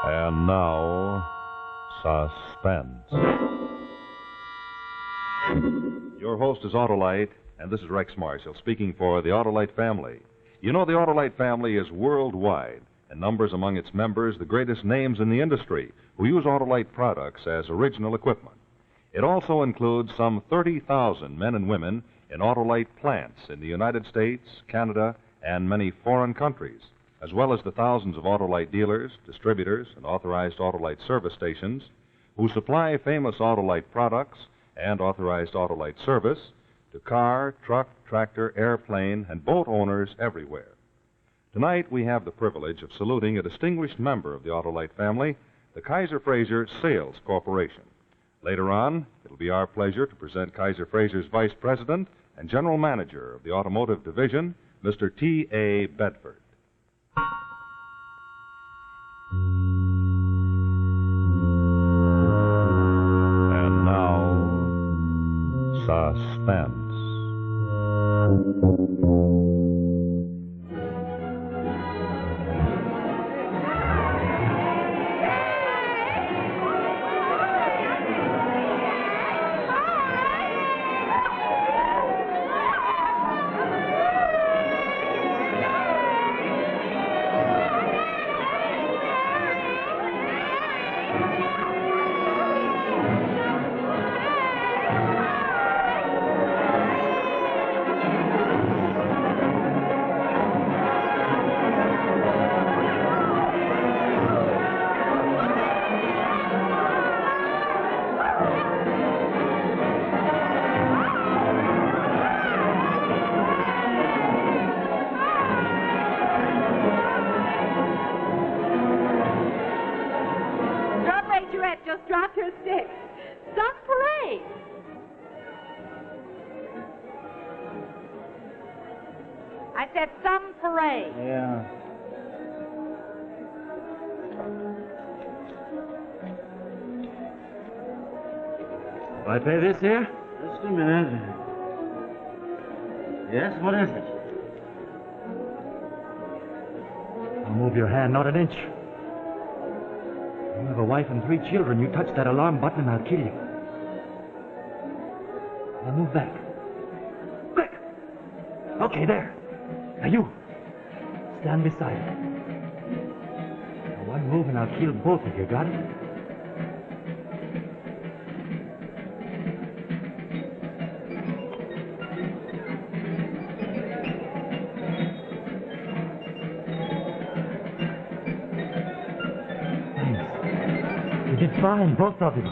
And now, Suspense. Your host is Autolite, and this is Rex Marshall speaking for the Autolite family. You know, the Autolite family is worldwide and numbers among its members the greatest names in the industry who use Autolite products as original equipment. It also includes some 30,000 men and women in Autolite plants in the United States, Canada, and many foreign countries, as well as the thousands of Autolite dealers, distributors, and authorized Autolite service stations who supply famous Autolite products and authorized Autolite service to car, truck, tractor, airplane, and boat owners everywhere. Tonight, we have the privilege of saluting a distinguished member of the Autolite family, the Kaiser Frazer Sales Corporation. Later on, it'll be our pleasure to present Kaiser Frazer's Vice President and General Manager of the Automotive Division, Mr. T.A. Bedford. And now, Suspense. Just dropped her stick. Some parade. I said some parade. Yeah. I pay this here? Just a minute. Yes, what is it? Now move your hand, not an inch. You have a wife and 3 children. You touch that alarm button and I'll kill you. Now move back. Quick! Okay, there. Now you. Stand beside her. Now one move and I'll kill both of you, got it? You did fine, both of you.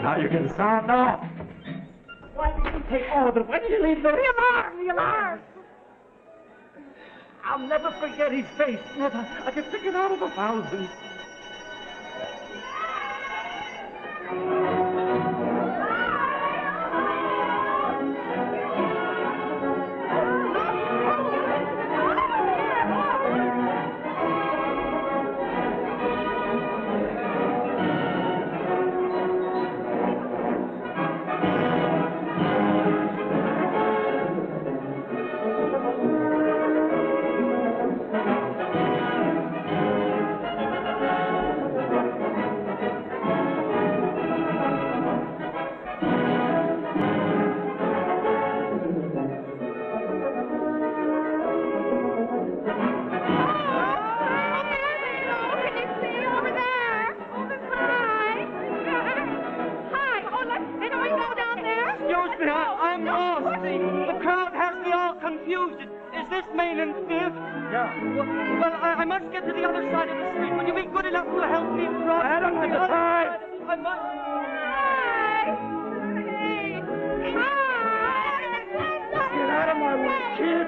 Now you can sound off. Why did you take order? When did you leave the alarm? The alarm! I'll never forget his face. Never. I could pick it out of 1,000. I'm lost. The crowd has me all confused. Is this Main and Fifth? Yeah. Well, I must get to the other side of the street. Will you be good enough to help me across? I don't have the time. I must. Get out of my way, kid.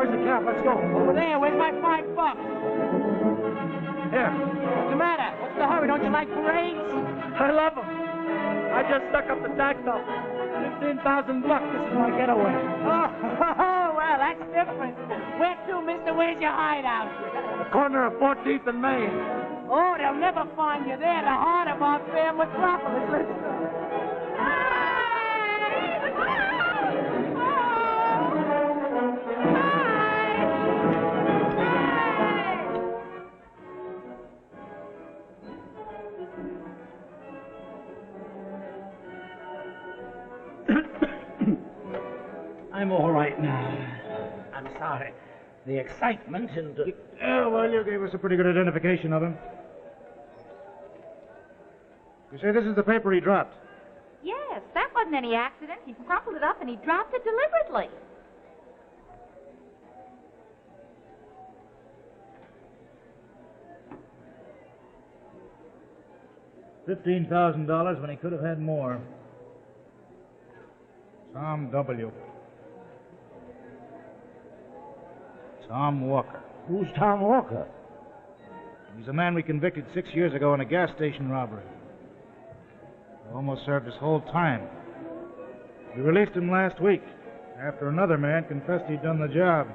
Where's the cab? Let's go. Over there, where's my $5? Here. What's the matter? What's the hurry? Don't you like parades? I love them. I just stuck up the tax office. $15,000. This is my getaway. Oh, well, that's different. Where to, mister? Where's your hideout? The corner of 14th and Main. Oh, they'll never find you there, the heart of our fair metropolis. Listen. I'm all right now. I'm sorry. The excitement and... Well, you gave us a pretty good identification of him. You say this is the paper he dropped? Yes, that wasn't any accident. He crumpled it up and he dropped it deliberately. $15,000 when he could have had more. Tom W. Tom Walker. Who's Tom Walker? He's a man we convicted 6 years ago in a gas station robbery. He almost served his whole time. We released him last week after another man confessed he'd done the job.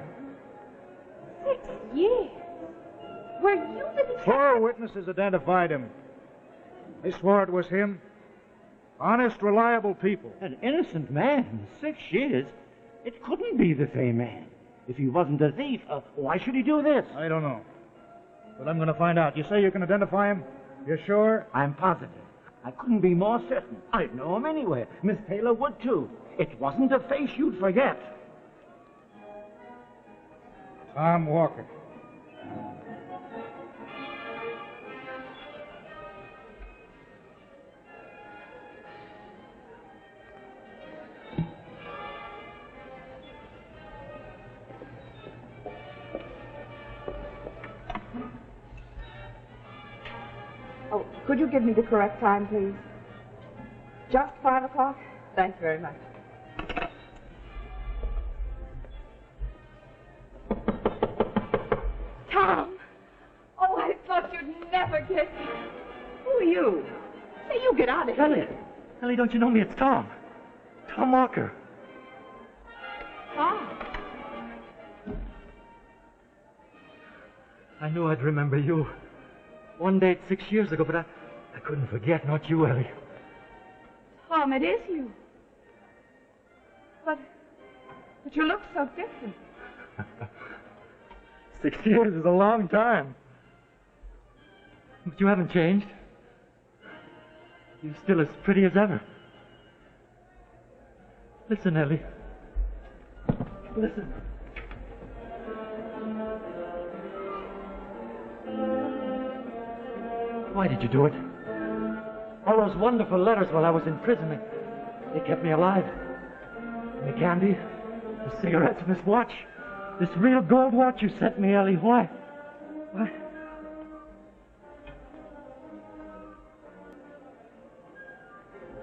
6 years? Were you the detective? 4 witnesses identified him. They swore it was him. Honest, reliable people. An innocent man. 6 years? It couldn't be the same man. If he wasn't a thief, why should he do this? I don't know. But I'm going to find out. You say you can identify him? You're sure? I'm positive. I couldn't be more certain. I'd know him anywhere. Miss Taylor would, too. It wasn't a face you'd forget. Tom Walker. Oh, could you give me the correct time, please? Just 5 o'clock? Thanks very much. Tom! Oh, I thought you'd never get me. Who are you? Say, you get out of here. Ellie, don't you know me? It's Tom. Tom Walker. Tom? I knew I'd remember you. One date 6 years ago, but I couldn't forget, not you, Ellie. Tom, it is you. But you look so different. 6 years is a long time. But you haven't changed. You're still as pretty as ever. Listen, Ellie. Listen. Why did you do it? All those wonderful letters while I was in prison, they kept me alive. And the candy, the cigarettes, and this watch. This real gold watch you sent me, Ellie. Why? Why?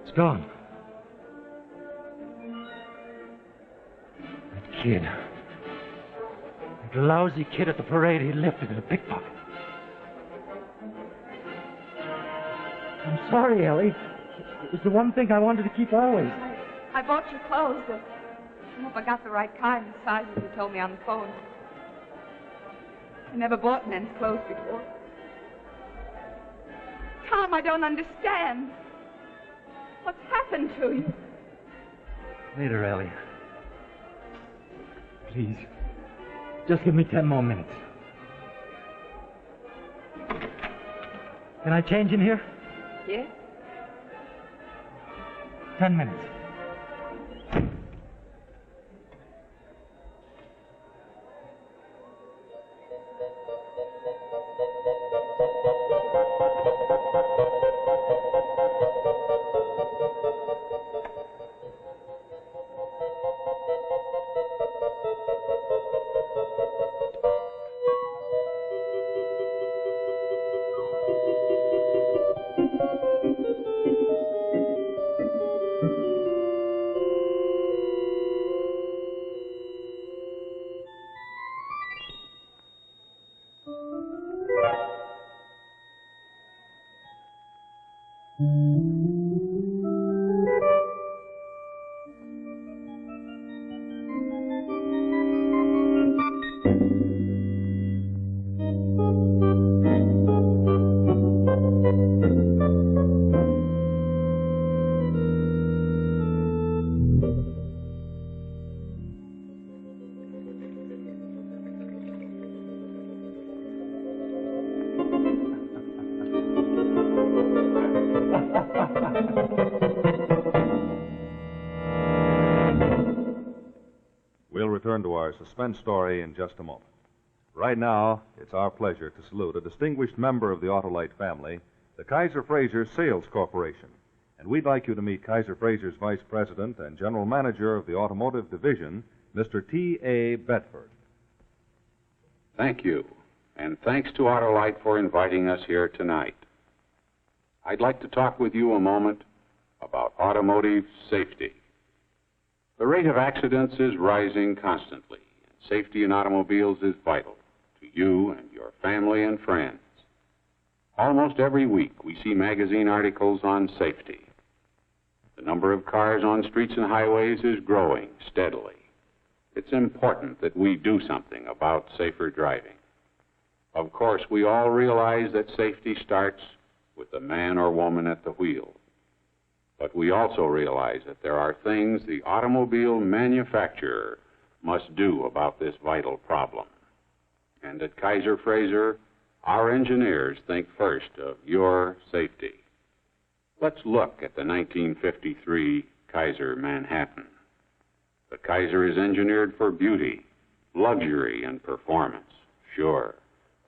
It's gone. That kid. That lousy kid at the parade, he lifted in a pickpocket. I'm sorry, Ellie. It was the one thing I wanted to keep always. I bought you clothes, but I hope I got the right kind and sizes you told me on the phone. I never bought men's clothes before. Tom, I don't understand. What's happened to you? Later, Ellie. Please. Just give me 10 more minutes. Can I change in here? Yes? 10 minutes. We'll return to our suspense story in just a moment. Right now, it's our pleasure to salute a distinguished member of the Autolite family, the Kaiser Fraser Sales Corporation. And we'd like you to meet Kaiser Fraser's Vice President and General Manager of the Automotive Division, Mr. T.A. Bedford. Thank you, and thanks to Autolite for inviting us here tonight. I'd like to talk with you a moment about automotive safety. The rate of accidents is rising constantly, and safety in automobiles is vital to you and your family and friends. Almost every week we see magazine articles on safety. The number of cars on streets and highways is growing steadily. It's important that we do something about safer driving. Of course, we all realize that safety starts with the man or woman at the wheel. But we also realize that there are things the automobile manufacturer must do about this vital problem. And at Kaiser Fraser, our engineers think first of your safety. Let's look at the 1953 Kaiser Manhattan. The Kaiser is engineered for beauty, luxury, and performance, sure.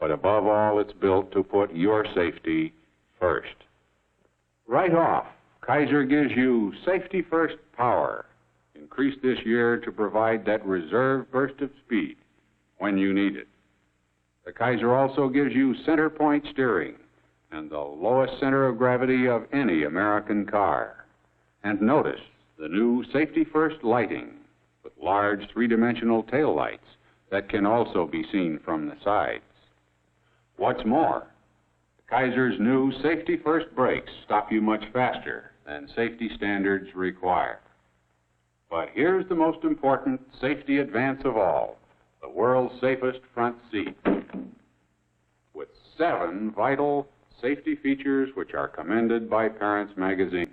But above all, it's built to put your safety first. Right off, Kaiser gives you safety first power, increased this year to provide that reserve burst of speed when you need it. The Kaiser also gives you center point steering and the lowest center of gravity of any American car. And notice the new safety first lighting with large three-dimensional taillights that can also be seen from the sides. What's more, Kaiser's new safety first brakes stop you much faster than safety standards require. But here's the most important safety advance of all, the world's safest front seat, with 7 vital safety features which are commended by Parents Magazine.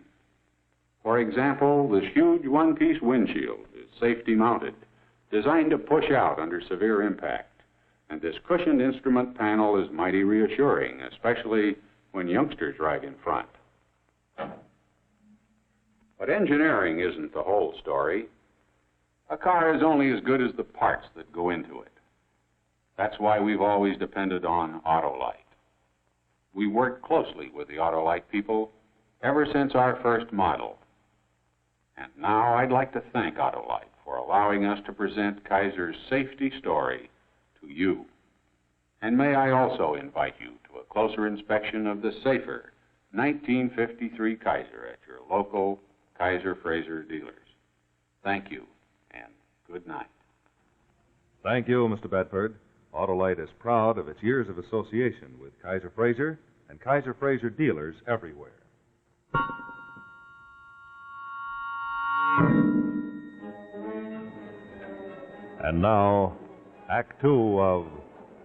For example, this huge one-piece windshield is safety mounted, designed to push out under severe impact. And this cushioned instrument panel is mighty reassuring, especially when youngsters ride in front. But engineering isn't the whole story. A car is only as good as the parts that go into it. That's why we've always depended on Autolite. We worked closely with the Autolite people ever since our first model. And now I'd like to thank Autolite for allowing us to present Kaiser's safety story to you. And may I also invite you to a closer inspection of the safer 1953 Kaiser at your local Kaiser Fraser dealers. Thank you, and good night. Thank you, Mr. Bedford. Autolite is proud of its years of association with Kaiser Fraser and Kaiser Fraser dealers everywhere. And now, Act 2 of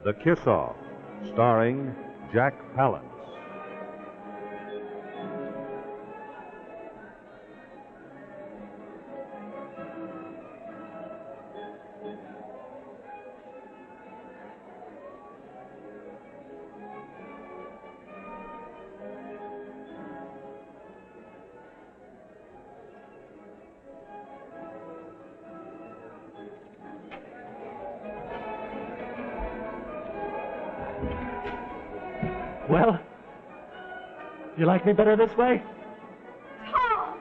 The Kiss-Off, starring Jack Palance. Well, you like me better this way? Tom!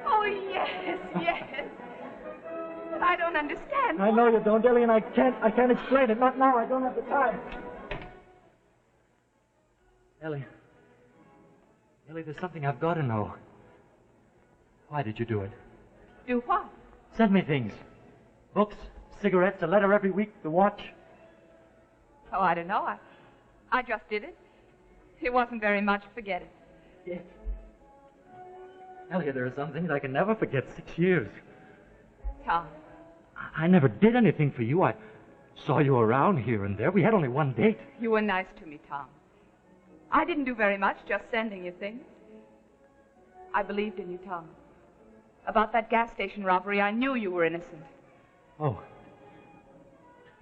Oh, yes, yes. But I don't understand. I know you don't, Ellie, and I can't explain it. Not now. I don't have the time. Ellie, there's something I've got to know. Why did you do it? Do what? Send me things. Books, cigarettes, a letter every week, the watch. Oh, I don't know. I just did it. It wasn't very much, forget it. Yes. Elliot, there are some things I can never forget. 6 years. Tom, I never did anything for you. I saw you around here and there. We had only one date. you were nice to me, Tom. I didn't do very much, just sending you things. I believed in you, Tom. About that gas station robbery, I knew you were innocent. Oh.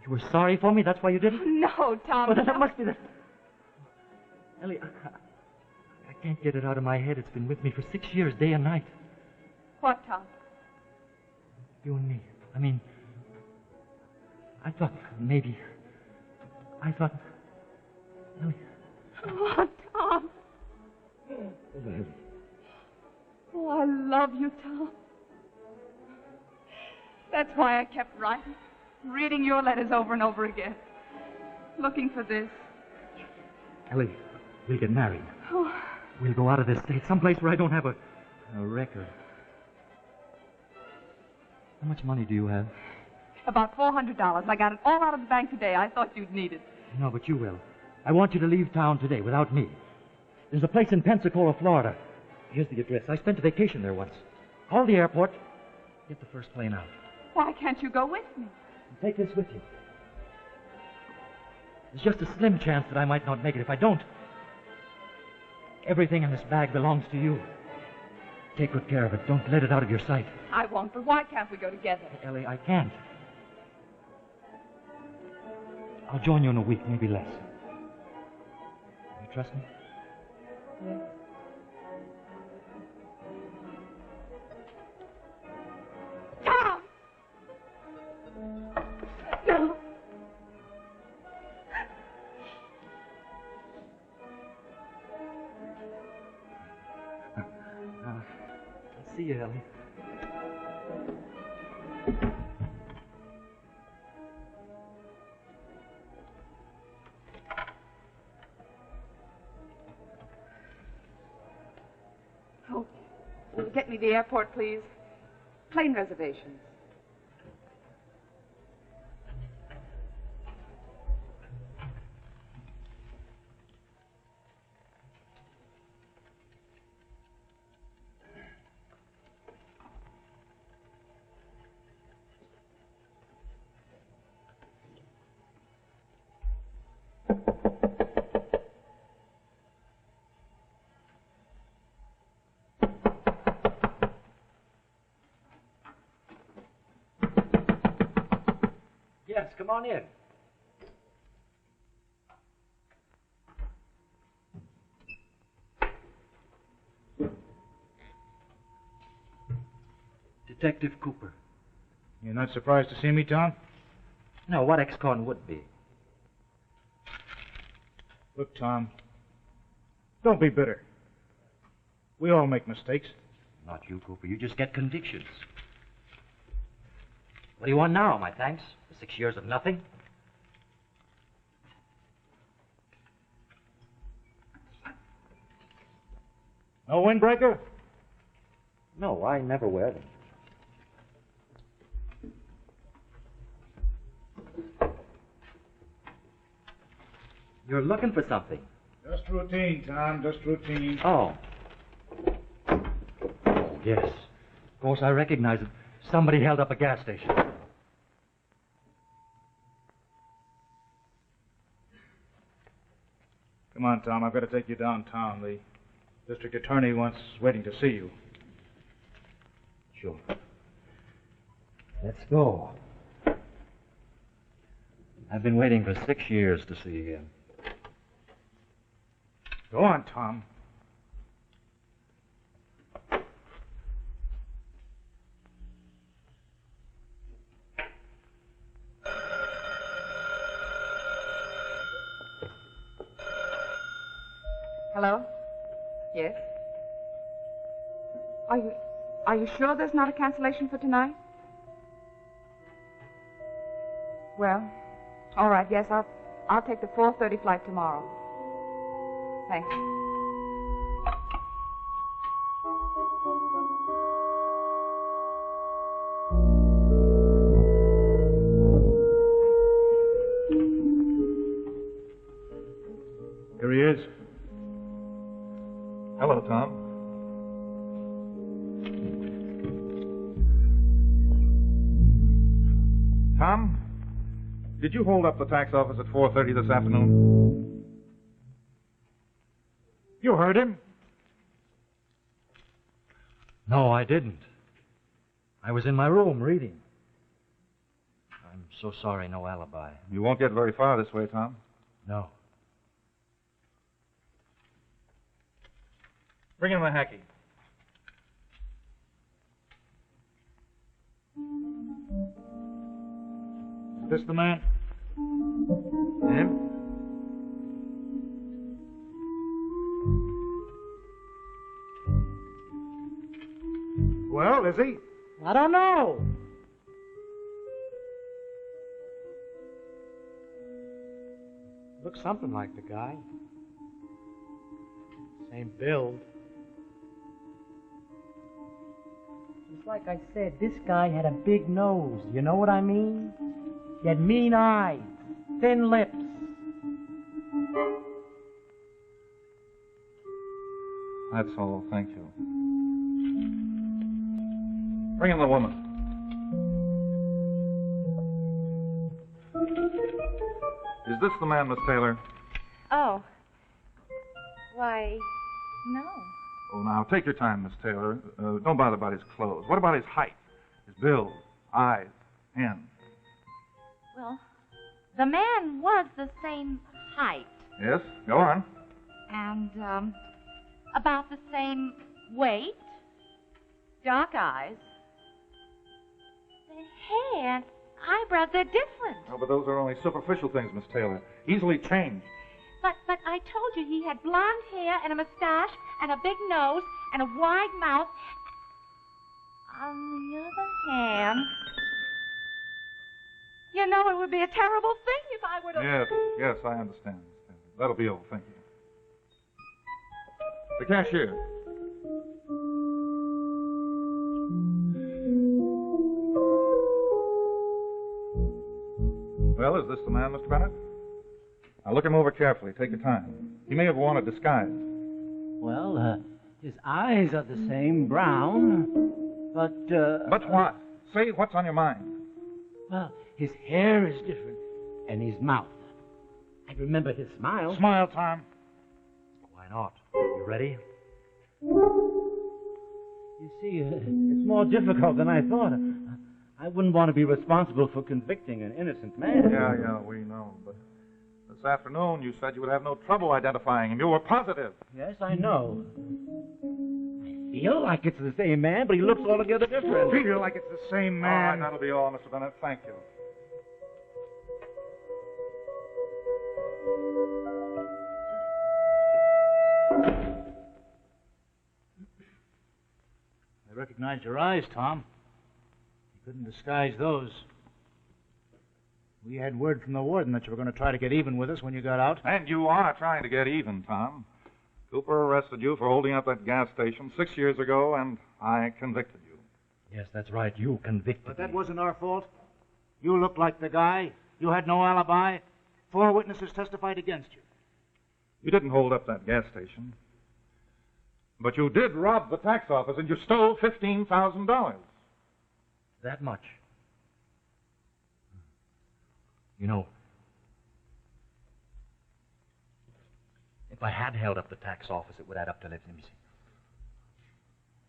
You were sorry for me? That's why you did it? No, Tom. Well, then no. that must be the... Ellie, I can't get it out of my head. It's been with me for 6 years, day and night. What, Tom? You and me. I mean, I thought maybe... Ellie... Oh, Tom. Oh, I love you, Tom. That's why I kept writing, reading your letters over and over again, looking for this. Ellie, we'll get married. Oh, We'll go out of this state, someplace where I don't have a record. How much money do you have? about $400. I got it all out of the bank today. I thought you'd need it. No, but you will. I want you to leave town today without me. There's a place in Pensacola, Florida. Here's the address. I spent a vacation there once. Call the airport. Get the first plane out. Why can't you go with me? And take this with you. There's just a slim chance that I might not make it. If I don't, everything in this bag belongs to you. Take good care of it. Don't let it out of your sight. I won't, but why can't we go together? Ellie, I can't. I'll join you in a week, maybe less. You trust me? Yes. Tom! No. I'll see you, Ellie. Oh, will you get me to the airport, please? Plane reservations. Yes, come on in. Detective Cooper. You're not surprised to see me, Tom? No, what ex-con would be? Look, Tom, don't be bitter. We all make mistakes. Not you, Cooper. You just get convictions. What do you want now, my thanks? For 6 years of nothing? No windbreaker? No, I never wear them. You're looking for something. Just routine, Tom, just routine. Oh. Oh, yes. Of course, I recognize it. Somebody held up a gas station. Come on, Tom, I've got to take you downtown. The district attorney wants waiting to see you. Sure. Let's go. I've been waiting for 6 years to see him. Go on, Tom. Hello? Yes? Are you sure there's not a cancellation for tonight? Well, all right, yes, I'll take the 4:30 flight tomorrow. Thanks. Here he is. Hello, Tom. Tom, did you hold up the tax office at 4:30 this afternoon? You heard him. No, I didn't. I was in my room reading. I'm so sorry, no alibi. You won't get very far this way, Tom. No. Bring in the hacky. Is this the man? Him? Well, is he? I don't know. Looks something like the guy. Same build. Just like I said, this guy had a big nose. You know what I mean? He had mean eyes, thin lips. That's all, thank you. Bring in the woman. Is this the man, Miss Taylor? Oh. Why, no. Oh, now, take your time, Miss Taylor. Don't bother about his clothes. What about his height, his build, eyes, hands? Well, the man was the same height Yes, go on. and, about the same weight, dark eyes. The hair and eyebrows, they're different. Oh, but those are only superficial things, Miss Taylor. Easily changed. But I told you he had blonde hair and a mustache and a big nose and a wide mouth. On the other hand, you know it would be a terrible thing if I were to... Yes, I understand, Miss Taylor. That'll be all, thank you. The cashier. Well, is this the man, Mr. Bennett? Now, look him over carefully. Take your time. He may have worn a disguise. Well, his eyes are the same, brown, but, But what? Say what's on your mind. well, his hair is different, and his mouth. I remember his smile. Smile, Tom. Why not? You ready? You see, it's more difficult than I thought. I wouldn't want to be responsible for convicting an innocent man. Yeah, we know. But this afternoon you said you would have no trouble identifying him. You were positive. Yes, I know. I feel like it's the same man, but he looks altogether different. Feel like it's the same All right, man. that'll be all, Mr. Bennett. Thank you. I recognize your eyes, Tom. You couldn't disguise those. We had word from the warden that you were going to try to get even with us when you got out. And you are trying to get even, Tom. Cooper arrested you for holding up that gas station 6 years ago, and I convicted you. Yes, that's right. You convicted But that me. wasn't our fault. You looked like the guy. You had no alibi. 4 witnesses testified against you. You didn't hold up that gas station. But you did rob the tax office, and you stole $15,000. That much. You know, if I had held up the tax office, it would add up to, let me see.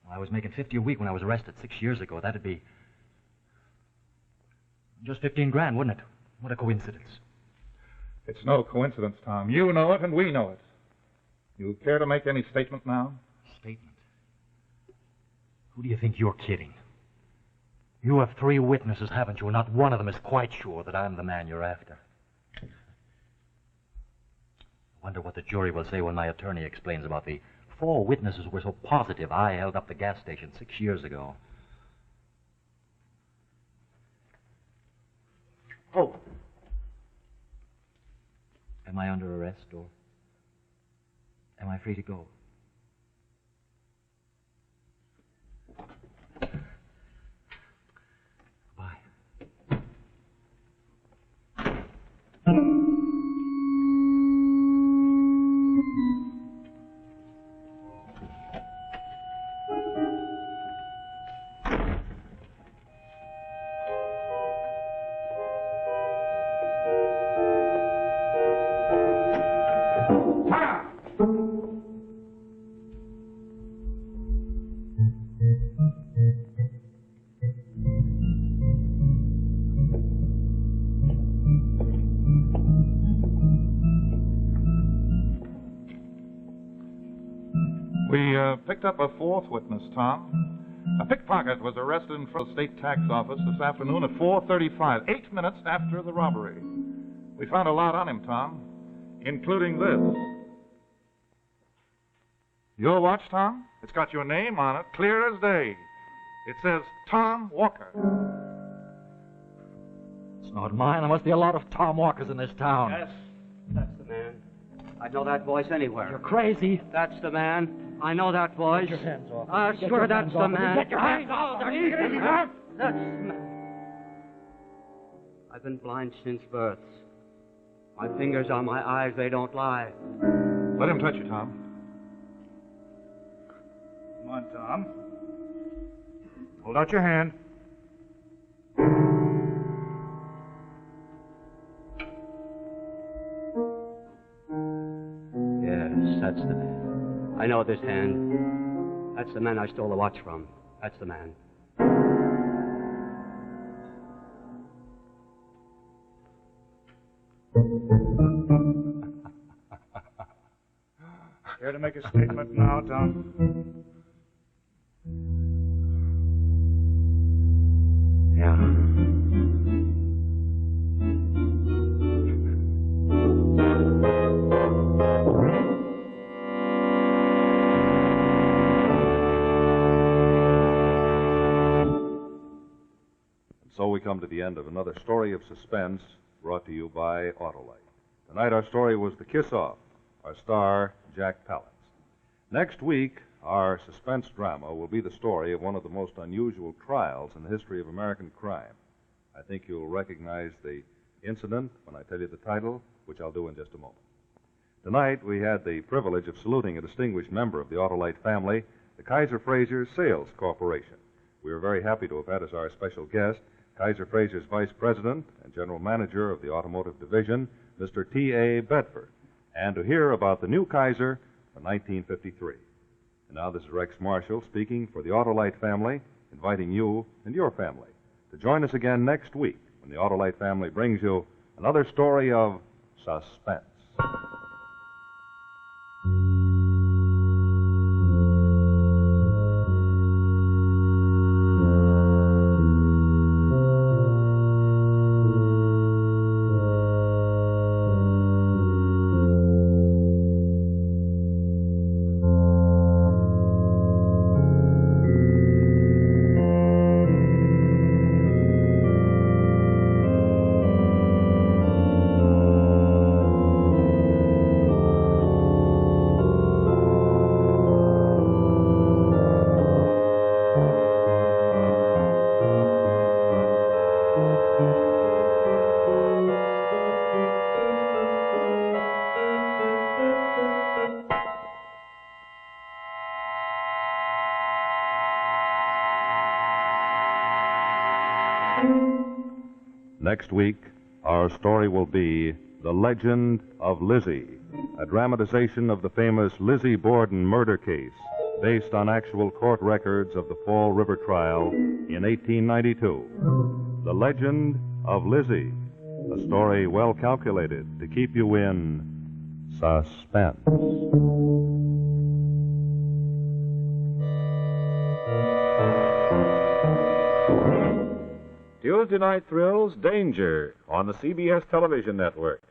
Well, I was making $50 a week when I was arrested 6 years ago. That'd be just 15 grand, wouldn't it? What a coincidence. It's no coincidence, Tom. You know it, and we know it. You care to make any statement now? Statement? Who do you think you're kidding? You have 3 witnesses, haven't you? And not one of them is quite sure that I'm the man you're after. I wonder what the jury will say when my attorney explains about the 4 witnesses who were so positive I held up the gas station 6 years ago. Oh, Am I under arrest, or am I free to go? Bye. We picked up a fourth witness, Tom. A pickpocket was arrested in front of the state tax office this afternoon at 4:35, 8 minutes after the robbery. We found a lot on him, Tom, including this. Your watch, Tom? It's got your name on it, clear as day. It says Tom Walker. It's not mine. There must be a lot of Tom Walkers in this town. Yes, that's the man. I'd know that voice anywhere. You're crazy. That's the man. I know that voice. Get your hands off. Sure, that's the man. Get your hands off. That's the man. I've been blind since birth. My fingers on my eyes, they don't lie. Let him touch you, Tom. Come on, Tom. Hold out your hand. Yes, that's the man. I know this hand. That's the man I stole the watch from. That's the man. Care to make a statement now, Tom? Yeah. So we come to the end of another story of suspense brought to you by Autolite. Tonight our story was The Kiss-Off, our star, Jack Palance. Next week, our suspense drama will be the story of one of the most unusual trials in the history of American crime. I think you'll recognize the incident when I tell you the title, which I'll do in just a moment. Tonight, we had the privilege of saluting a distinguished member of the Autolite family, the Kaiser Fraser Sales Corporation. We are very happy to have had as our special guest Kaiser Fraser's Vice President and General Manager of the Automotive Division, Mr. T.A. Bedford, and to hear about the new Kaiser for 1953. And now this is Rex Marshall speaking for the Autolite family, inviting you and your family to join us again next week when the Autolite family brings you another story of suspense. Next week, our story will be The Legend of Lizzie, a dramatization of the famous Lizzie Borden murder case based on actual court records of the Fall River trial in 1892. The Legend of Lizzie, a story well calculated to keep you in suspense. Tuesday Night Thrills, Danger, on the CBS television network.